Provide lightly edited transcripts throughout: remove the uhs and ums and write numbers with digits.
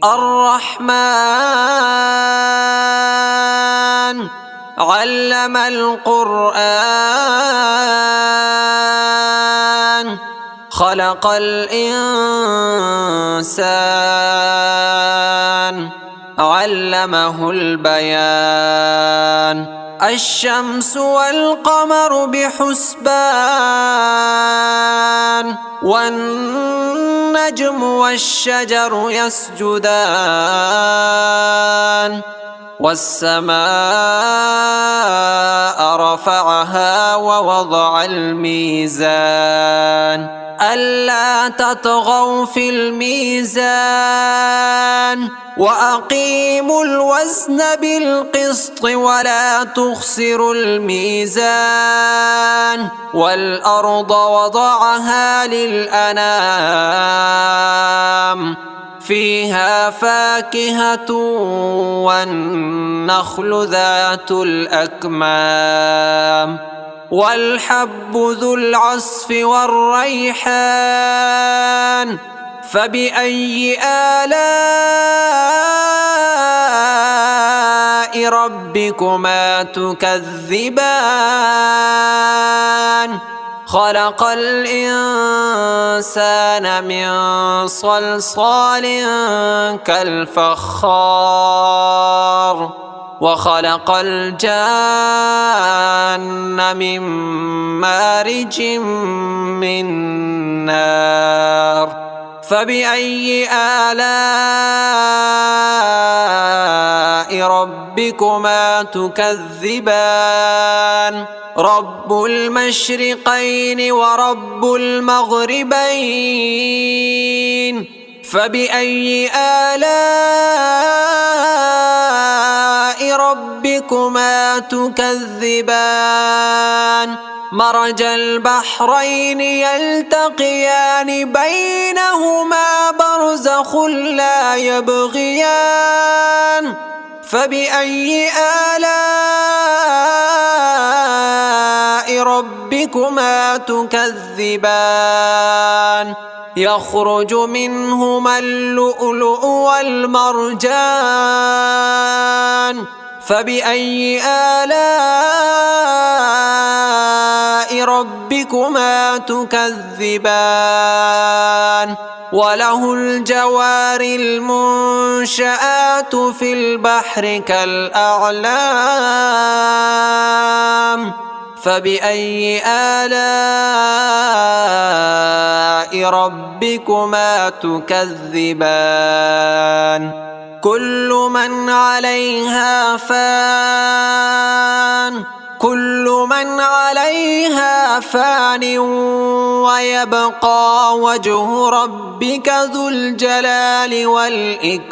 الرحمن علم القرآن خلق الإنسان علمه البيان الشمس والقمر بحسبان والنجم والشجر يسجدان والسماء رفعها ووضع الميزان ألا تطغوا في الميزان وأقيموا الوزن بالقسط ولا تخسروا الميزان والأرض وضعها للأنام فيها فاكهة والنخل ذات الأكمام والحب ذو العصف والريحان فبأي آلاء ربكما تكذبان خلق الإنسان من صلصال كالفخار وخلق الجان من مارج من نار فبأي آلاء ربكما تكذبان رب المشرقين ورب المغربين فبأي آلاء ربكما تكذبان مرج البحرين يلتقيان بينهما برزخ لا يبغيان فبأي آلاء ربكما تكذبان يخرج منهما اللؤلؤ والمرجان فبأي آلاء ربكما تكذبان وله الجوار المنشآت في البحر كالأعلام فبأي آلاء ربكما تكذبان كل من عليها فان ويبقى وجه ربك ذو الجلال والإكرام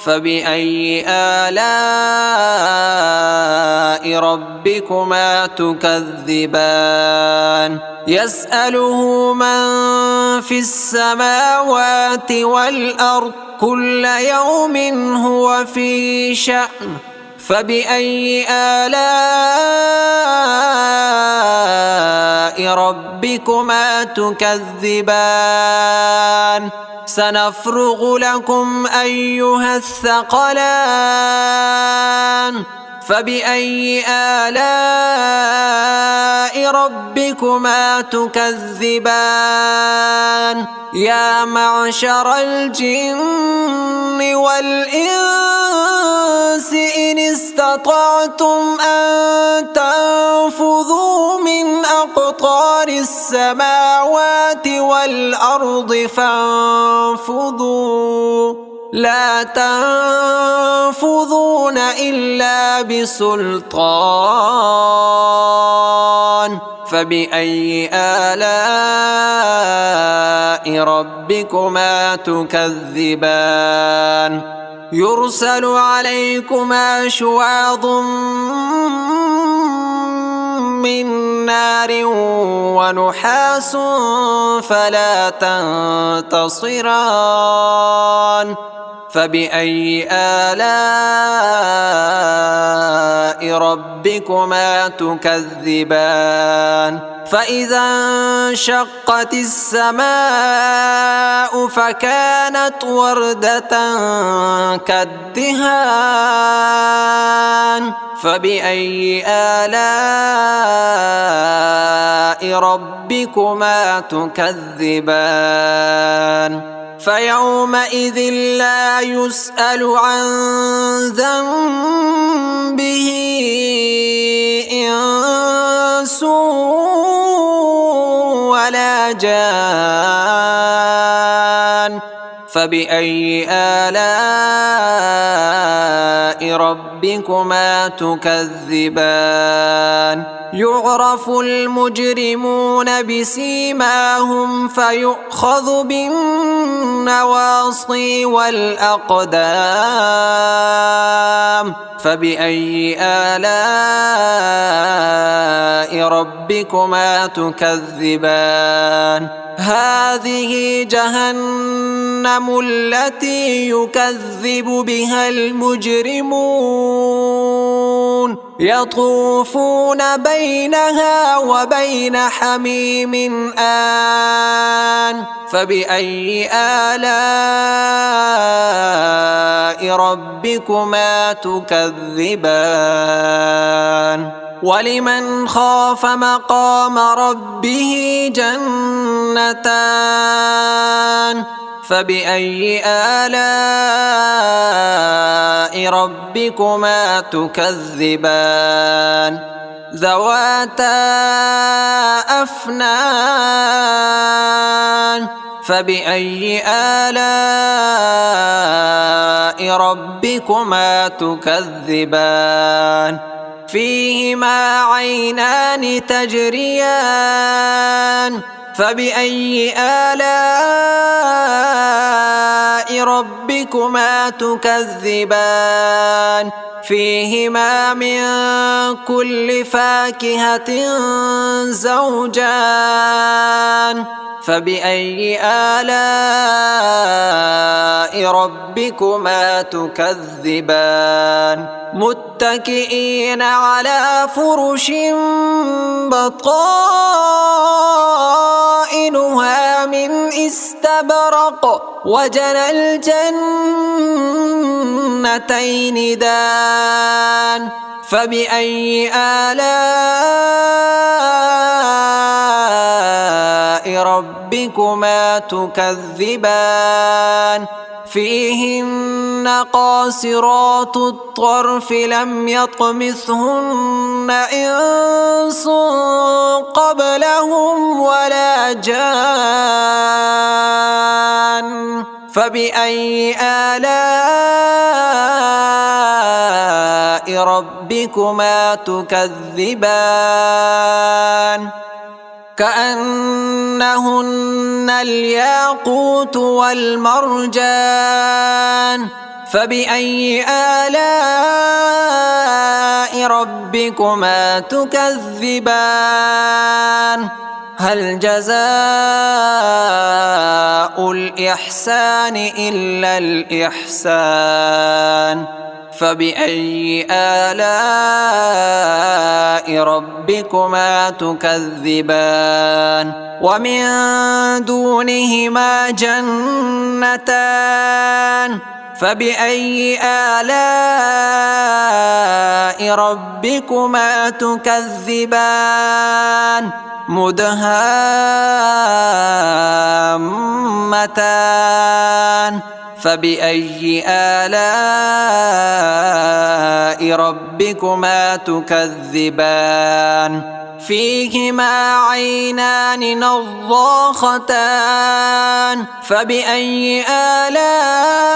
فبأي آلاء ربكما تكذبان يسأله من في السماوات والأرض كل يوم هو في شأن فبأي آلاء ربكما تكذبان سنفرغ لكم أيها الثقلان فبأي آلاء ربكما تكذبان يا معشر الجن والإنس إن استطعتم أن تنفذوا من أقطار السماوات والأرض فانفذوا لا تنفذون إلا بسلطان فبأي آلاء ربكما تكذبان يرسل عليكما شواظ من نار ونحاس فلا تنتصران فبأي آلاء ربكما تكذبان فإذا انشقت السماء فكانت وردة كالدهان فبأي آلاء ربكما تكذبان فيومئذ لا يسأل عن ذنبه إنس ولا جان فبأي آلاء ربكما تكذبان يعرف المجرمون بسيماهم فيؤخذ بالنواصي والأقدام فبأي آلاء ربكما تكذبان هذه جهنم التي يكذب بها المجرمون يطوفون بينها وبين حميم آن فبأي آلاء ربكما تكذبان ولمن خاف مقام ربه جنتان فبأي آلاء ربكما تكذبان ذواتا أفنان فبأي آلاء ربكما تكذبان فيهما عينان تجريان فبأي آلاء ربكما تكذبان فيهما من كل فاكهة زوجان فبأي آلاء ربكما تكذبان متكئين على فرش بطائنها من استبرق وجنى الجنتين دان فبأي آلاء ربكما تكذبان فيهن قاصرات الطرف لم يطمثهن إنس قبلهم ولا جان فبأي آلاء ربكما تكذبان كأنهن الياقوت والمرجان فبأي آلاء ربكما تكذبان هل جزاء الإحسان إلا الإحسان فبأي آلاء ربكما تكذبان ومن دونهما جنتان فبأي آلاء ربكما تكذبان مدهامتان فبأي آلاء ربكما تكذبان فيهما عينان نضاختان فبأي آلاء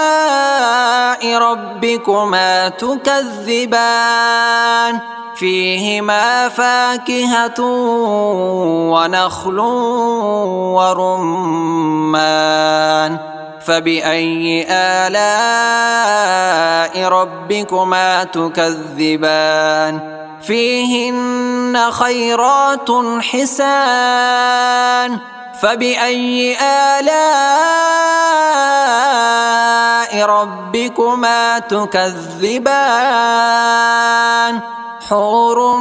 ربكما تكذبان فيهما فاكهة ونخل ورمان فبأي آلاء ربكما تكذبان فيهن خيرات حسان فبأي آلاء ربكما تكذبان حور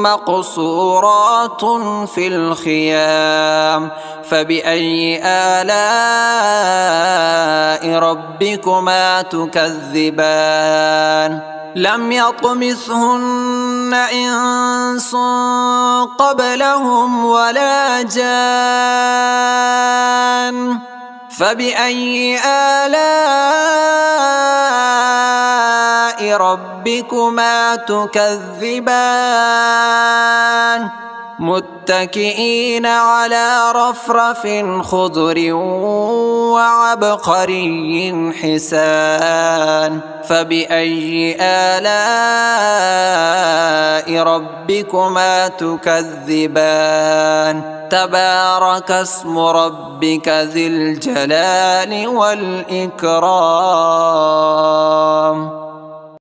مقصورات في الخيام فبأي آلاء ربكما تكذبان لم يطمثهن إنس قبلهم ولا جان فبأي آلاء ربكما تكذبان متكئين على رفرف خضر وعبقري حسان فبأي آلاء ربكما تكذبان تبارك اسم ربك ذي الجلال والإكرام